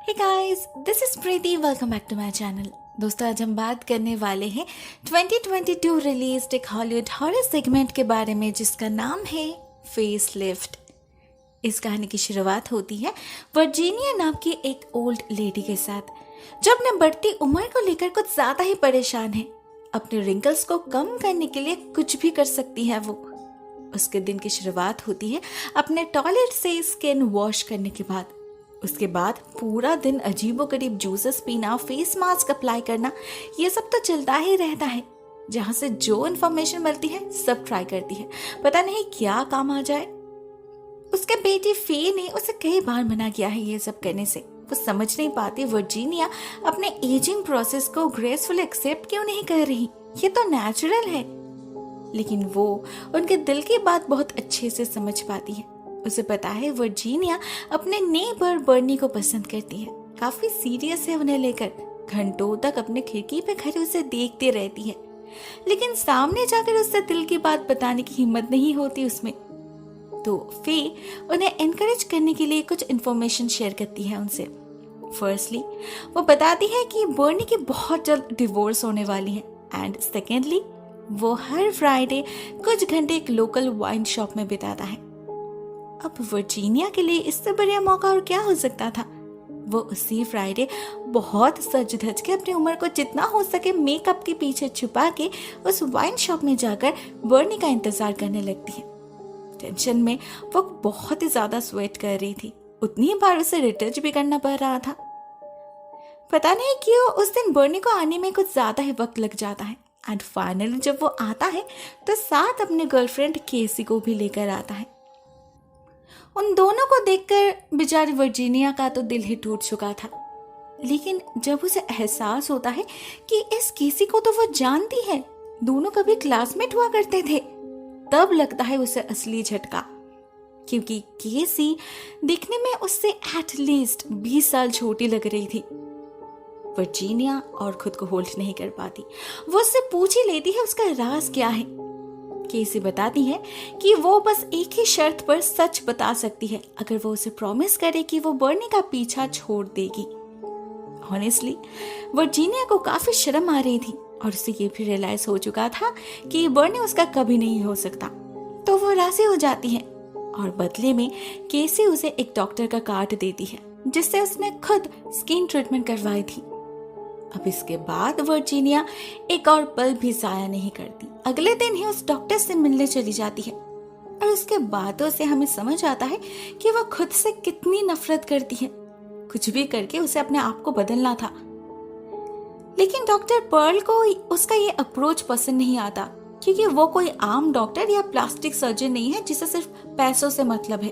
Hey guys, this is Preeti. Welcome back to my channel. दोस्तों, आज हम बात करने वाले हैं 2022 रिलीज्ड एक हॉलीवुड हॉरर सेगमेंट के बारे में जिसका नाम है फेसलिफ्ट। इस कहानी की शुरुआत होती है वर्जीनिया नाम की एक ओल्ड लेडी के साथ, जो अपने बढ़ती उम्र को लेकर कुछ ज्यादा ही परेशान है। अपने रिंकल्स को कम करने के लिए कुछ भी कर सकती है वो। उसके दिन की शुरुआत होती है अपने टॉयलेट से स्किन वॉश करने के बाद। उसके बाद पूरा दिन अजीबोगरीब जूसेस पीना, फेस मास्क अप्लाई करना, ये सब तो चलता ही रहता है। जहां से जो इन्फॉर्मेशन मिलती है सब ट्राई करती है, पता नहीं क्या काम आ जाए। उसके बेटी फी ने उसे कई बार मना किया है ये सब करने से। वो समझ नहीं पाती वर्जीनिया अपने एजिंग प्रोसेस को ग्रेसफुल एक्सेप्ट क्यों नहीं कर रही। ये तो नेचुरल है। लेकिन वो उनके दिल की बात बहुत अच्छे से समझ पाती है। उसे पता है वर्जीनिया अपने नेबर बर्नी को पसंद करती है, काफी सीरियस है उन्हें लेकर। घंटों तक अपने खिड़की पे खड़े उसे देखती रहती है, लेकिन सामने जाकर उससे दिल की बात बताने की हिम्मत नहीं होती उसमें। तो फे उन्हें एनकरेज करने के लिए कुछ इन्फॉर्मेशन शेयर करती है उनसे। फर्स्टली, वो बताती है कि बर्नी की बहुत जल्द डिवोर्स होने वाली है, एंड सेकेंडली, वो हर फ्राइडे कुछ घंटे एक लोकल वाइन शॉप में बिताता है। अब वर्जीनिया के लिए इससे बढ़िया मौका और क्या हो सकता था। वो उसी फ्राइडे बहुत सज धज के अपनी उम्र को जितना हो सके मेकअप के पीछे छुपा के उस वाइन शॉप में जाकर बर्नी का इंतजार करने लगती है। टेंशन में वो बहुत ही ज्यादा स्वेट कर रही थी, उतनी बार उसे रिटच भी करना पड़ रहा था। पता नहीं क्यों उस दिन बर्नी को आने में कुछ ज्यादा ही वक्त लग जाता है, एंड फाइनली जब वो आता है तो साथ अपने गर्लफ्रेंड केसी को भी लेकर आता है। उन दोनों को देखकर बेचारी वर्जीनिया का तो दिल ही टूट चुका था। लेकिन जब उसे एहसास होता है कि इस केसी को तो वो जानती है, दोनों कभी क्लासमेट हुआ करते थे, तब लगता है उसे असली झटका। क्योंकि केसी दिखने में उससे एटलीस्ट 20 साल छोटी लग रही थी। वर्जीनिया और खुद को होल्ड नहीं कर पाती। वो उससे पूछ ही लेती है उसका राज क्या है। केसी बताती है कि वो बस एक ही शर्त पर सच बता सकती है, अगर वो उसे प्रॉमिस करे कि वो बर्नी का पीछा छोड़ देगी। ऑनेस्टली, वर्जीनिया को काफी शर्म आ रही थी और उसे ये भी रियलाइज हो चुका था कि बर्नी उसका कभी नहीं हो सकता। तो वो राजी हो जाती है और बदले में केसी उसे एक डॉक्टर का कार्ड देती है, जिससे उसने खुद स्किन ट्रीटमेंट करवाई थी। अब इसके बाद वर्जीनिया एक और पल भी जाया नहीं करती। अगले दिन ही उस डॉक्टर से मिलने चली जाती है और उसके बातों से हमें समझ आता है कि वह खुद से कितनी नफरत करती है। कुछ भी करके उसे अपने आप को बदलना था। लेकिन डॉक्टर पर्ल को उसका ये अप्रोच पसंद नहीं आता, क्योंकि वो कोई आम डॉक्टर या प्लास्टिक सर्जन नहीं है जिसे सिर्फ पैसों से मतलब है।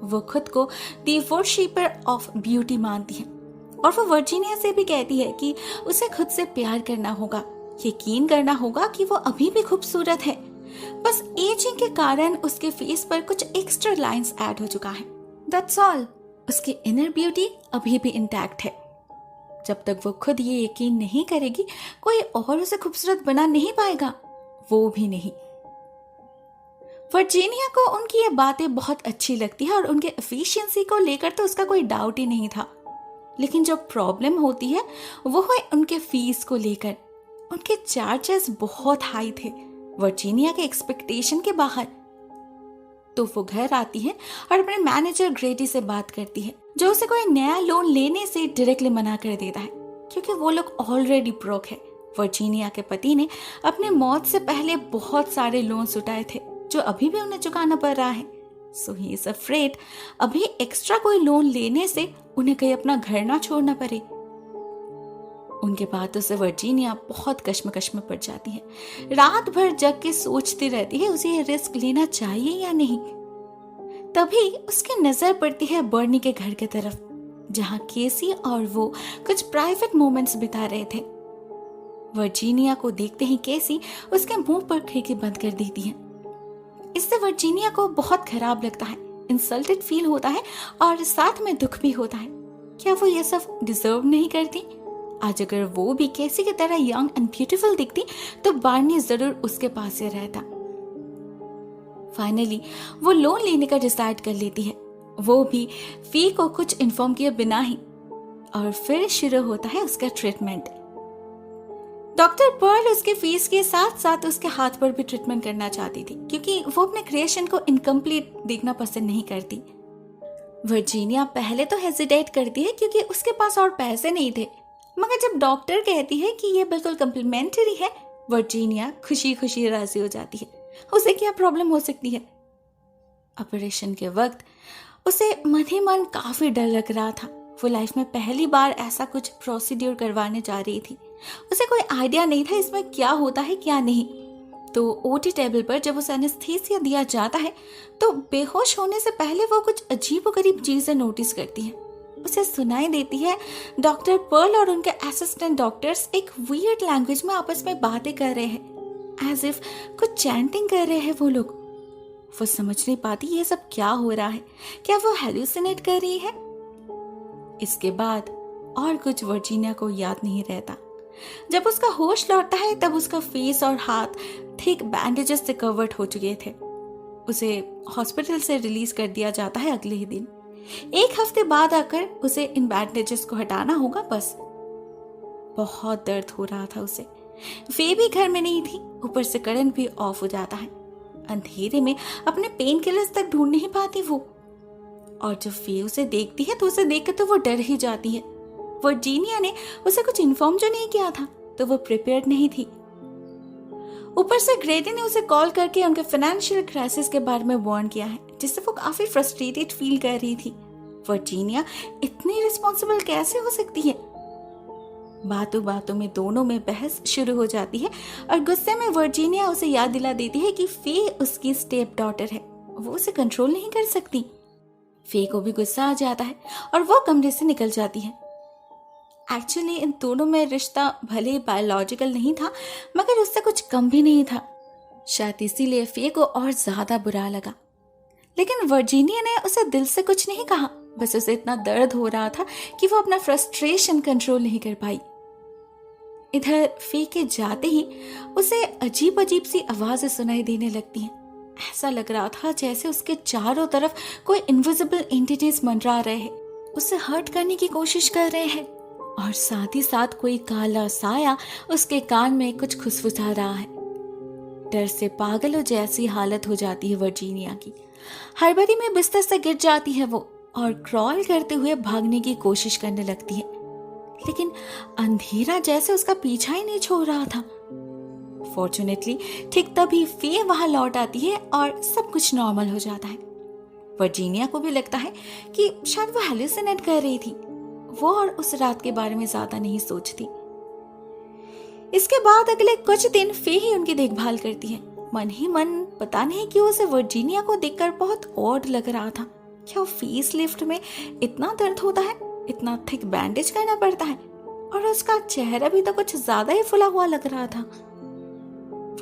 वो खुद को द वर्शिपर ऑफ ब्यूटी मानती है और वो वर्जीनिया से भी कहती है कि उसे खुद से प्यार करना होगा, यकीन करना होगा कि वो अभी भी खूबसूरत है। बस एजिंग के कारण उसके फेस पर कुछ एक्स्ट्रा लाइंस ऐड हो चुका है, दैट्स ऑल। उसकी इनर ब्यूटी अभी भी इंटैक्ट है। जब तक वो खुद ये यकीन नहीं करेगी, कोई और उसे खूबसूरत बना नहीं पाएगा, वो भी नहीं। वर्जीनिया को उनकी ये बातें बहुत अच्छी लगती है और उनके एफिशिएंसी को लेकर तो उसका कोई डाउट ही नहीं था। लेकिन जो प्रॉब्लम होती है वो है उनके फीस को लेकर। उनके चार्जेस बहुत हाई थे, वर्जीनिया के एक्सपेक्टेशन के बाहर। तो वो घर आती है और अपने मैनेजर ग्रेडी से बात करती है, जो उसे कोई नया लोन लेने से डायरेक्टली मना कर देता है, क्योंकि वो लोग ऑलरेडी ब्रोक है। वर्जीनिया के पति ने अपनी मौत से पहले बहुत सारे लोन्स उठाए थे, जो अभी भी उन्हें चुकाना पड़ रहा है। सो ही इज अफ्रेड अभी एक्स्ट्रा कोई लोन लेने से उन्हें कहीं अपना घर ना छोड़ना पड़े। उनके बातों से वर्जीनिया बहुत कश्मकश में पड़ जाती है। रात भर जग के सोचती रहती है उसे ये रिस्क लेना चाहिए या नहीं। तभी उसकी नजर पड़ती है बर्नी के घर की तरफ, जहां केसी और वो कुछ प्राइवेट मोमेंट्स बिता रहे थे। वर्जीनिया को देखते ही केसी उसके मुंह पर खिड़की बंद कर देती है। इससे वर्जीनिया को बहुत खराब लगता है, इंसल्टेड फील होता है और साथ में दुख भी होता है। क्या वो ये सब डिजर्व नहीं करती? आज अगर वो भी केसी की तरह यंग एंड ब्यूटीफुल दिखती तो बार्नी जरूर उसके पास से रहता। फाइनली वो लोन लेने का डिसाइड कर लेती है, वो भी फी को कुछ इन्फॉर्म किए बिना ही। और फिर शुरू होता है उसका ट्रीटमेंट। डॉक्टर पर्ल उसके फेस के साथ साथ उसके हाथ पर भी ट्रीटमेंट करना चाहती थी, क्योंकि वो अपने क्रिएशन को इनकम्प्लीट देखना पसंद नहीं करती। वर्जीनिया पहले तो हेजिटेट करती है क्योंकि उसके पास और पैसे नहीं थे, मगर जब डॉक्टर कहती है कि ये बिल्कुल कम्प्लीमेंट्री है, वर्जीनिया खुशी खुशी राजी हो जाती है। उसे क्या प्रॉब्लम हो सकती है। ऑपरेशन के वक्त उसे मन ही मन काफी डर लग रहा था। वो लाइफ में पहली बार ऐसा कुछ प्रोसीड्यूर करवाने जा रही थी। उसे कोई आइडिया नहीं था इसमें क्या होता है क्या नहीं। तो ओटी टेबल पर जब उसे एनेस्थीसिया दिया जाता है तो बेहोश होने से पहले वो कुछ अजीबोगरीब चीजें नोटिस करती है। उसे सुनाई देती है डॉक्टर पर्ल और उनके असिस्टेंट डॉक्टर्स एक वियर्ड लैंग्वेज में आपस में बातें कर रहे हैं, एज इफ कुछ चैंटिंग कर रहे हैं वो लोग। वो समझ नहीं पाती ये सब क्या हो रहा है, क्या वो हेलुसिनेट कर रही है। इसके बाद और कुछ वर्जीनिया को याद नहीं रहता। जब उसका होश लौटता है तब उसका फेस और हाथ थिक बैंडेजेस से कवर्ड हो चुके थे। उसे हॉस्पिटल से रिलीज कर दिया जाता है अगले ही दिन। एक हफ्ते बाद आकर उसे इन बैंडेजेस को हटाना होगा बस। बहुत दर्द हो रहा था उसे। वे भी घर में नहीं थी, ऊपर से करंट भी ऑफ हो जाता है। अंधेरे में अपने पेन किलर्स तक ढूंढ नहीं पाती वो। और जब वे उसे देखती है तो उसे देखकर तो वो डर ही जाती है। वर्जीनिया ने उसे कुछ इन्फॉर्म जो नहीं किया था तो वो प्रिपेयर्ड नहीं थी। ऊपर से ग्रेडी ने उसे कॉल करके उनके फाइनेंशियल क्राइसिस के बारे में वार्न किया है, जिससे वो काफी फ्रस्ट्रेटेड फील कर रही थी। वर्जीनिया इतनी रिस्पॉन्सिबल कैसे हो सकती है। बातों बातों में दोनं में बहस शुरू हो जाती है और गुस्से में वर्जीनिया उसे याद दिला देती है कि फे उसकी स्टेप डॉटर है, वो उसे कंट्रोल नहीं कर सकती। फे को भी गुस्सा आ जाता है और वो कमरे से निकल जाती है। एक्चुअली इन दोनों में रिश्ता भले बायोलॉजिकल नहीं था, मगर उससे कुछ कम भी नहीं था। शायद इसीलिए फे को और ज्यादा बुरा लगा। लेकिन वर्जीनिया ने उसे दिल से कुछ नहीं कहा, बस उसे इतना दर्द हो रहा था कि वो अपना फ्रस्ट्रेशन कंट्रोल नहीं कर पाई। इधर फे के जाते ही उसे अजीब अजीब सी आवाजें सुनाई देने लगती हैं। ऐसा लग रहा था जैसे उसके चारों तरफ कोई इनविजिबल एंटिटीज मंडरा रहे हैं, उसे हर्ट करने की कोशिश कर रहे हैं, और साथ ही साथ कोई काला साया उसके कान में कुछ खुसफुसा रहा है। डर से पागलों जैसी हालत हो जाती है वर्जीनिया की। हड़बड़ी में बिस्तर से गिर जाती है वो और क्रॉल करते हुए भागने की कोशिश करने लगती है, लेकिन अंधेरा जैसे उसका पीछा ही नहीं छोड़ रहा था। फॉर्चुनेटली ठीक तभी फे वहां लौट आती है और सब कुछ नॉर्मल हो जाता है। वर्जीनिया को भी लगता है कि शायद वो हेलुसिनेट कर रही थी। वो और उस रात के बारे में ज्यादा नहीं सोचती। इसके बाद अगले कुछ दिन फे ही उनकी देखभाल करती है। मन ही मन पता नहीं क्यों उसे वर्जीनिया को देखकर बहुत ऑड लग रहा था। क्या फेस लिफ्ट में इतना दर्द होता है, इतना थिक बैंडेज करना पड़ता है, और उसका चेहरा भी तो कुछ ज्यादा ही फुला हुआ लग रहा था।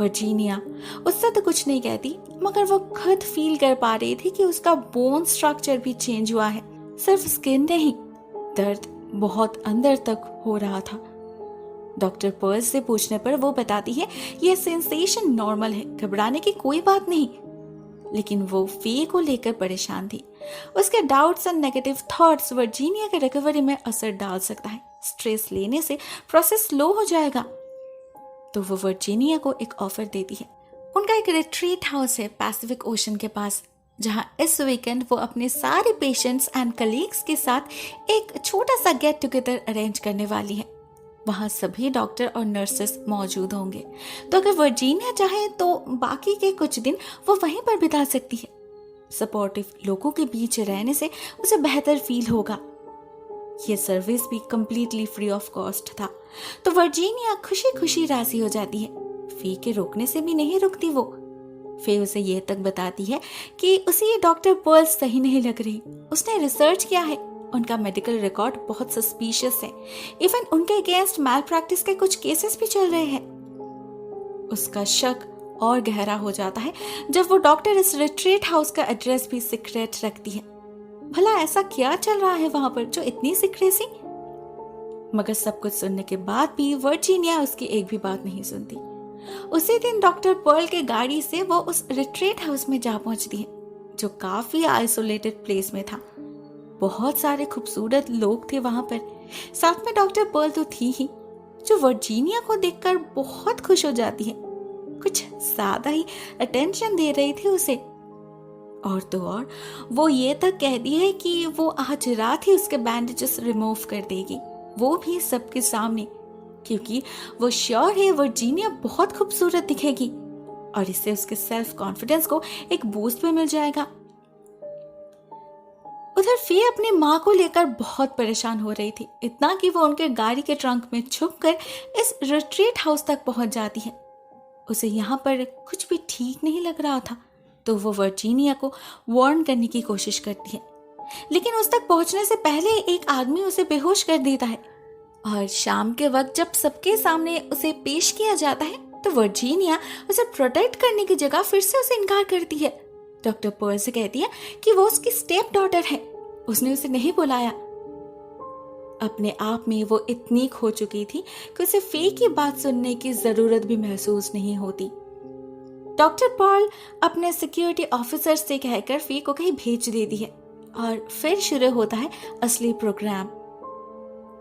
वर्जीनिया उससे तो कुछ नहीं कहती, मगर वो खुद फील कर पा रही थी कि उसका बोन स्ट्रक्चर भी चेंज हुआ है, सिर्फ स्किन नहीं। दर्द बहुत अंदर तक हो रहा था। डॉक्टर पर्ल से पूछने पर वो बताती है यह सेंसेशन नॉर्मल है, घबराने की कोई बात नहीं। लेकिन वो फे को लेकर परेशान थी। उसके doubts and negative thoughts Virginia के रिकवरी में असर डाल सकता है। स्ट्रेस लेने से प्रोसेस स्लो हो जाएगा। तो वो वर्जीनिया को एक ऑफर देती है। उनका एक रिट्रीट हाउस है पैसिफिक ओशन के पास, जहां इस वीकेंड वो अपने सारे पेशेंट्स एंड कलीग्स के साथ एक छोटा सा गेट टुगेदर अरेंज करने वाली है। वहां सभी डॉक्टर और नर्सेस मौजूद होंगे, तो अगर वर्जीनिया चाहे तो बाकी के कुछ दिन वो वहीं पर बिता सकती है। सपोर्टिव लोगों के बीच रहने से उसे बेहतर फील होगा। ये सर्विस भी कंप्लीटली फ्री ऑफ कॉस्ट था, तो वर्जीनिया खुशी खुशी राजी हो जाती है। फी के रोकने से भी नहीं रुकती वो। फे उसे ये तक बताती है कि उसे ये डॉक्टर पर्ल सही नहीं लग रही। उसने रिसर्च किया है, उनका मेडिकल रिकॉर्ड बहुत सस्पिशियस है। इवन उनके अगेंस्ट मैल प्रैक्टिस के कुछ केसेस भी चल रहे हैं। उसका शक और गहरा हो जाता है जब वो डॉक्टर इस रिट्रीट हाउस का एड्रेस भी सीक्रेट रखती है। भला ऐसा क्या चल रहा है वहां पर जो इतनी सीक्रेसी? मगर सब कुछ सुनने के बाद भी वर्जीनिया उसकी एक भी बात नहीं सुनती। उसी दिन डॉक्टर पर्ल के गाड़ी से वो उस रिट्रीट हाउस में जा पहुंचती है, जो काफी आइसोलेटेड प्लेस में था। बहुत सारे खूबसूरत लोग थे वहां पर। साथ में डॉक्टर पर्ल तो थी ही, जो वर्जीनिया को देखकर बहुत खुश हो जाती है। कुछ ज्यादा ही अटेंशन दे रही थी उसे। और तो और वो ये तक कह दी है कि वो आज रात ही उसके बैंडेजेस रिमूव कर देगी, वो भी सबके सामने, क्योंकि वो श्योर है वर्जीनिया बहुत खूबसूरत दिखेगी और इससे उसके सेल्फ कॉन्फिडेंस को एक बूस्ट भी मिल जाएगा। उधर फी अपनी माँ को लेकर बहुत परेशान हो रही थी, इतना कि वो उनके गाड़ी के ट्रंक में छुपकर इस रिट्रीट हाउस तक पहुंच जाती है। उसे यहाँ पर कुछ भी ठीक नहीं लग रहा था, तो वो वर्जीनिया को वार्न करने की कोशिश करती है, लेकिन उस तक पहुंचने से पहले एक आदमी उसे बेहोश कर देता है। और शाम के वक्त जब सबके सामने उसे पेश किया जाता है, तो वर्जीनिया उसे प्रोटेक्ट करने की जगह फिर से उसे इनकार करती है। डॉक्टर पर्ल से कहती है कि वो उसकी स्टेप डॉटर है, उसने उसे नहीं बुलाया। अपने आप में वो इतनी खो चुकी थी कि उसे फे की बात सुनने की जरूरत भी महसूस नहीं होती। डॉक्टर पर्ल अपने सिक्योरिटी ऑफिसर से कहकर फी को कहीं भेज देती है और फिर शुरू होता है असली प्रोग्राम।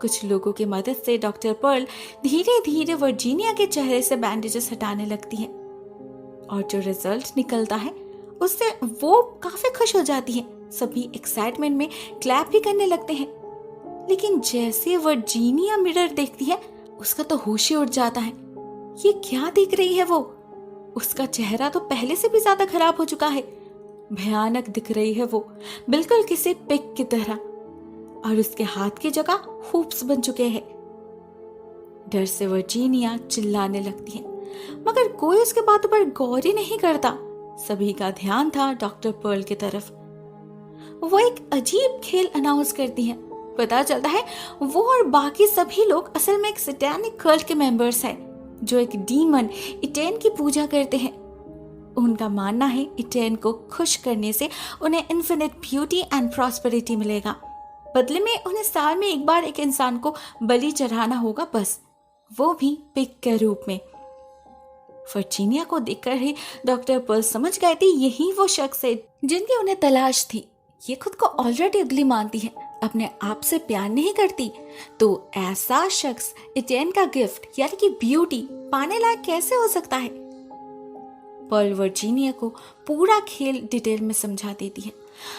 कुछ लोगों की मदद से डॉक्टर पर्ल धीरे धीरे वर्जीनिया के चेहरे से बैंडेजेस हटाने लगती है और जो रिजल्ट निकलता है उससे वो काफी खुश हो जाती है। सभी एक्साइटमेंट में क्लैप भी करने लगते हैं, लेकिन जैसे वर्जीनिया मिरर देखती है उसका तो होश ही उड़ जाता है। ये क्या देख रही है वो? उसका चेहरा तो पहले से भी ज्यादा खराब हो चुका है, भयानक दिख रही है वो, बिल्कुल किसी पिग की तरह, और उसके हाथ की जगह हुप्स बन चुके हैं। डर से वर्जीनिया चिल्लाने लगती है, मगर कोई उसके बातों पर गौर ही नहीं करता। सभी का ध्यान था डॉक्टर पर्ल की तरफ। वो एक अजीब खेल अनाउंस करती है। पता चलता है वो और बाकी सभी लोग असल में एक सैटेनिक कल्ट के मेंबर्स हैं, जो एक डीमन इटेन की पूजा करते हैं। उनका मानना है इटेन को खुश करने से उन्हें इन्फिनिट ब्यूटी एंड प्रॉस्पेरिटी मिलेगा। बदले में उन्हें साल में एक बार एक इंसान को बलि चढ़ाना होगा, बस, वो भी पिग के रूप में। वर्जीनिया को देखकर ही डॉक्टर पर्ल समझ गए थे यही वो शख्स है जिनकी उन्हें तलाश थी। ये खुद को ऑलरेडी अगली मानती है, अपने आप से प्यार नहीं करती, तो ऐसा शख्स इटेन का गिफ्ट यानी कि ब्यूटी पाने लायक कैसे हो सकता है? पर्ल वर्जीनिया को पूरा खेल डिटेल में समझा देती है।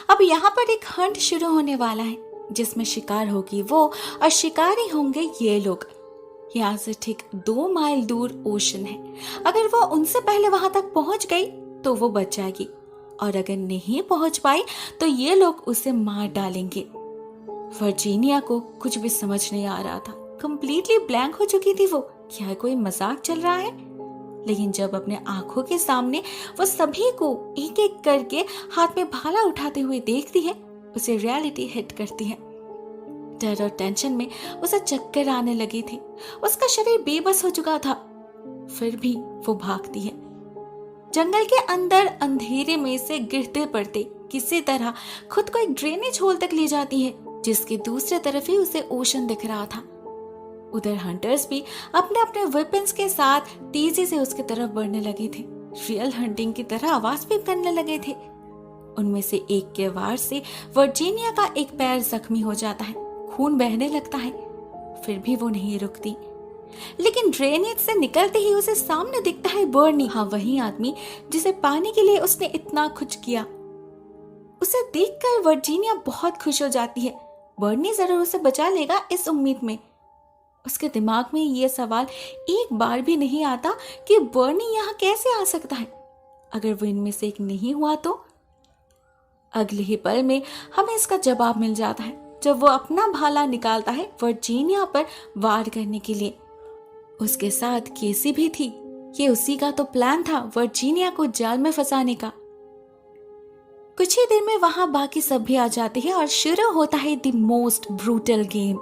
अब यहाँ पर एक हंट शुरू होने वाला है जिसमें शिकार होगी वो और शिकारी होंगे ये लोग। यहाँ से ठीक 2 माइल दूर ओशन है। अगर वो उनसे पहले वहां तक पहुंच गई तो वो बच जाएगी, और अगर नहीं पहुंच पाई तो ये लोग उसे मार डालेंगे। वर्जीनिया को कुछ भी समझ नहीं आ रहा था, कंप्लीटली ब्लैंक हो चुकी थी वो। क्या कोई मजाक चल रहा है? लेकिन जब अपने आंखों के सामने वो सभी को एक एक करके हाथ में भाला उठाते हुए देखती है, उसे रियलिटी हिट करती है। डर और टेंशन में उसे चक्कर आने लगी थी, उसका शरीर बेबस हो चुका था। फिर भी वो भागती है। जंगल के अंदर अंधेरे में से गिरते पड़ते किसी तरह खुद को एक ड्रेनेज होल तक ले जाती है, जिसकी दूसरी तरफ ही उसे ओशन दिख रहा था। उधर हंटर्स भी अपने अपने वेपन्स के साथ तेजी से उसकी तरफ बढ़ने लगे थे, रियल हंटिंग की तरह आवाज भी करने लगे थे। उनमें से एक के वार से वर्जीनिया का एक पैर जख्मी हो जाता है, खून बहने लगता है, फिर भी वो नहीं रुकती। लेकिन ड्रेनेज से निकलते ही उसे सामने दिखता है बर्नी, हाँ वही आदमी जिसे पाने के लिए उसने इतना कुछ किया। उसे देखकर वर्जीनिया बहुत खुश हो जाती है, बर्नी जरूर उसे बचा लेगा इस उम्मीद में। उसके दिमाग में ये सवाल एक बार भी नहीं आता कि बर्नी यहाँ कैसे आ सकता है। अगर वो इनमें से एक नहीं हुआ तो? अगले ही पल में हमें इसका जवाब मिल जाता है जब वो अपना भाला निकालता है वर्जीनिया पर वार करने के लिए। उसके साथ केसी भी थी। ये उसी का तो प्लान था वर्जीनिया को जाल में फंसाने का। कुछ ही देर में वहां बाकी सब भी आ जाते हैं और शुरू होता है द मोस्ट ब्रूटल गेम।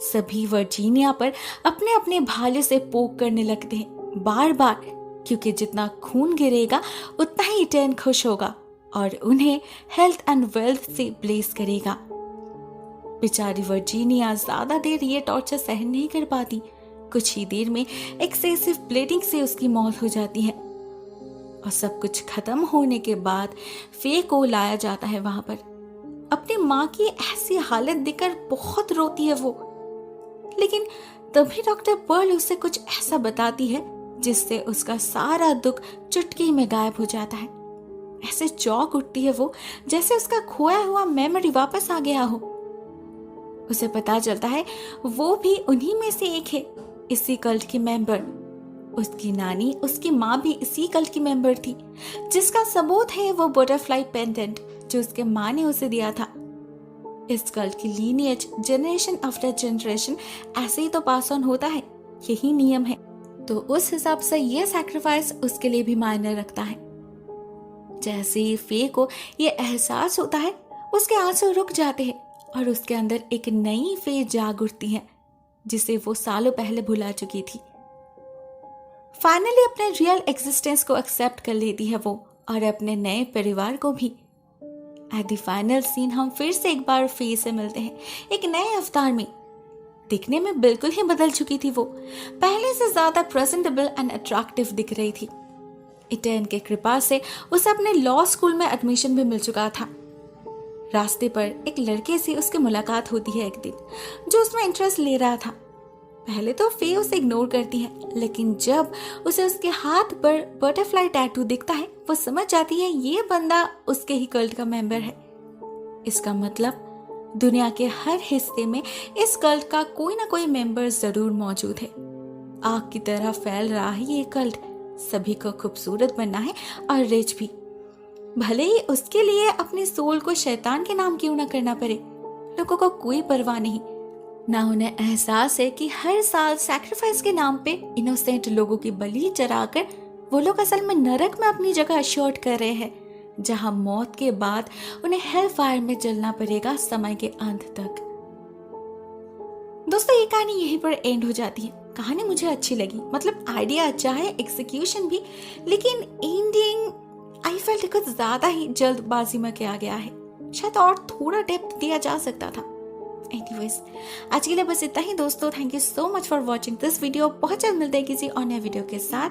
सभी वर्जीनिया पर अपने अपने भाले से पोक करने लगते हैं बार बार, क्योंकि जितना खून गिरेगा उतना ही इटेन खुश होगा और उन्हें हेल्थ एंड वेल्थ से ब्लेस करेगा। बेचारी वर्जीनिया ज्यादा देर ये टॉर्चर सहन नहीं कर पाती। कुछ ही देर में एक्सेसिव ब्लीडिंग से उसकी मौत हो जाती है और सब कुछ खत्म होने के बाद फे को लाया जाता है वहां पर। अपनी माँ की ऐसी हालत देखकर बहुत रोती है वो। लेकिन तभी डॉक्टर पर्ल उसे कुछ ऐसा बताती है जिससे उसका सारा दुख चुटकी में गायब हो जाता है। ऐसे चौंक उठती है वो जैसे उसका खोया हुआ मेमोरी वापस आ गया हो। उसे पता चलता है वो भी उन्हीं में से एक है, इसी कल्ट की मेंबर। उसकी नानी, उसकी माँ भी इसी कल्ट की मेंबर थी, जिसका सबूत है वो बटरफ्लाई पेंडेंट जो उसके माँ ने उसे दिया था। इस कल्ट की लीनिएज जनरेशन आफ्टर जनरेशन ऐसे ही तो पास ऑन होता है, यही नियम है। तो उस हिसाब से ये सैक्रिफाइस उसके लिए भी मायने रखता है। जैसे ही फे को ये एहसास होता है, उसके आंसू रुक जाते हैं और उसके अंदर एक नई फे जाग उठती है जिसे वो सालों पहले भुला चुकी थी। फाइनली अपने रियल एग्जिस्टेंस को एक्सेप्ट कर लेती है वो, और अपने नए परिवार को भी। एट द फाइनल सीन हम फिर से एक बार फे से मिलते हैं, एक नए अवतार में। दिखने में बिल्कुल ही बदल चुकी थी वो, पहले से ज्यादा प्रेजेंटेबल एंड अट्रैक्टिव दिख रही थी। इटर्न के कृपा से उसे अपने लॉ स्कूल में एडमिशन भी मिल चुका था। रास्ते पर एक लड़के से उसकी मुलाकात होती है एक दिन, जो उसमें इंटरेस्ट ले रहा था। पहले तो फे उसे इग्नोर करती है, लेकिन जब उसे उसके हाथ पर बटरफ्लाई टैटू दिखता है, वो समझ जाती है ये बंदा उसके ही कल्ट का मेंबर है। इसका मतलब दुनिया के हर हिस्से में इस कल्ट का कोई ना कोई मेंबर जरूर मौजूद है। आग की तरह फैल रहा है ये कल्ट। सभी को खूबसूरत बनना है और रिच भी, भले ही उसके लिए अपनी सोल को शैतान के नाम क्यों ना करना पड़े। लोगों को कोई परवाह नहीं, ना उन्हें एहसास है कि हर साल सैक्रिफाइस के नाम पे इनोसेंट लोगों की बलि चराकर वो लोग असल में नरक में अपनी जगह अश्योर्ड कर रहे हैं, जहां मौत के बाद उन्हें हेल फायर में जलना पड़ेगा समय के अंत तक। दोस्तों, ये कहानी यहीं पर एंड हो जाती है। कहानी मुझे अच्छी लगी, मतलब आइडिया अच्छा है, एग्जीक्यूशन भी, लेकिन एंडिंग आई फेल्ट कुछ ज्यादा ही जल्दबाजी में किया गया है। शायद और थोड़ा डेप्थ दिया जा सकता था। एनीवेज, आज के लिए बस इतना ही दोस्तों। Thank you so much for watching this video. बहुत जल्द मिलते हैं किसी और नए वीडियो के साथ।